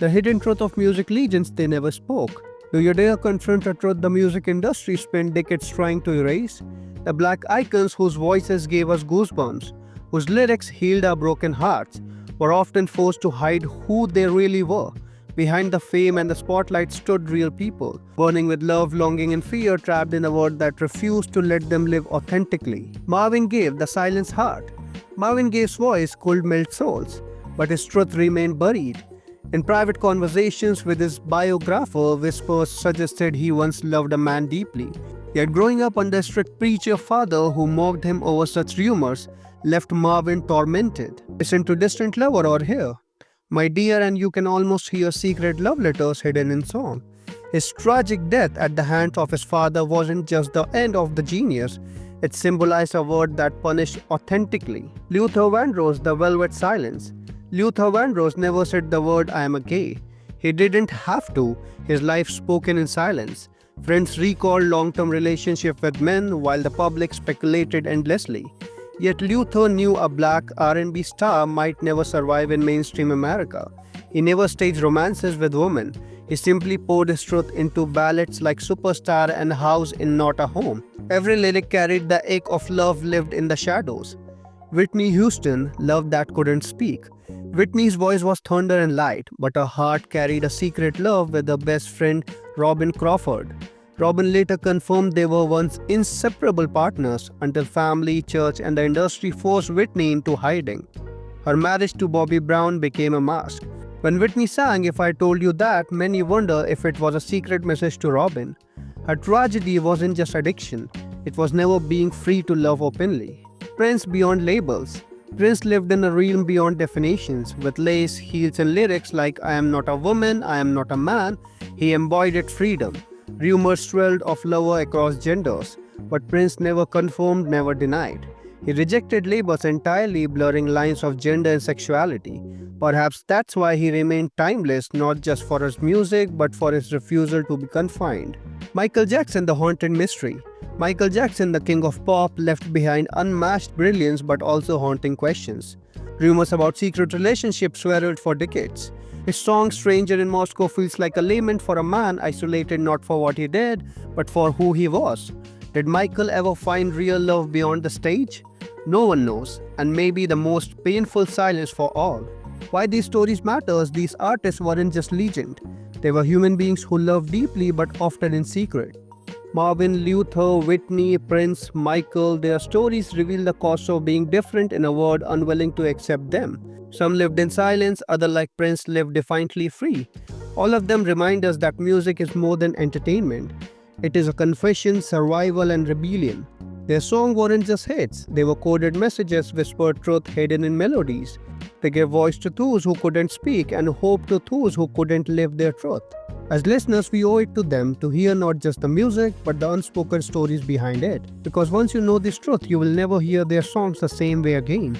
The hidden truth of music legends they never spoke. Do you dare confront a truth the music industry spent decades trying to erase? The black icons whose voices gave us goosebumps, whose lyrics healed our broken hearts, were often forced to hide who they really were. Behind the fame and the spotlight stood real people, burning with love, longing, and fear, trapped in a world that refused to let them live authentically. Marvin Gaye, the silenced heart. Marvin Gaye's voice could melt souls, but his truth remained buried. In private conversations with his biographer, whispers suggested he once loved a man deeply. Yet growing up under a strict preacher father who mocked him over such rumors left Marvin tormented. Listen to Distant Lover or Here, My Dear, and you can almost hear secret love letters hidden in song. His tragic death at the hands of his father wasn't just the end of the genius, it symbolized a word that punished authentically. Luther Vandross, The Velvet Silence. Luther Vandross never said the word I am a gay. He didn't have to, his life spoken in silence. Friends recalled long-term relationships with men while the public speculated endlessly. Yet Luther knew a black R&B star might never survive in mainstream America. He never staged romances with women. He simply poured his truth into ballads like Superstar and House in Not a Home. Every lyric carried the ache of love lived in the shadows. Whitney Houston, Love That Couldn't Speak. Whitney's voice was thunder and light, but her heart carried a secret love with her best friend Robin Crawford. Robin later confirmed they were once inseparable partners until family, church, and the industry forced Whitney into hiding. Her marriage to Bobby Brown became a mask. When Whitney sang If I Told You That, many wonder if it was a secret message to Robin. Her tragedy wasn't just addiction, it was never being free to love openly. Prince beyond labels. Prince lived in a realm beyond definitions. With lace, heels, and lyrics like I am not a woman, I am not a man, he embodied freedom. Rumors swirled of love across genders, but Prince never confirmed, never denied. He rejected labels entirely, blurring lines of gender and sexuality. Perhaps that's why he remained timeless, not just for his music, but for his refusal to be confined. Michael Jackson, The Haunted Mystery. Michael Jackson, the king of pop, left behind unmatched brilliance but also haunting questions. Rumors about secret relationships swirled for decades. His song Stranger in Moscow feels like a lament for a man isolated not for what he did, but for who he was. Did Michael ever find real love beyond the stage? No one knows, and maybe the most painful silence for all. Why these stories matters, these artists weren't just legend. They were human beings who loved deeply but often in secret. Marvin, Luther, Whitney, Prince, Michael, their stories reveal the cost of being different in a world unwilling to accept them. Some lived in silence, others like Prince lived defiantly free. All of them remind us that music is more than entertainment. It is a confession, survival, and rebellion. Their songs weren't just hits, they were coded messages, whispered truth hidden in melodies. They gave voice to those who couldn't speak and hope to those who couldn't live their truth. As listeners, we owe it to them to hear not just the music, but the unspoken stories behind it. Because once you know this truth, you will never hear their songs the same way again.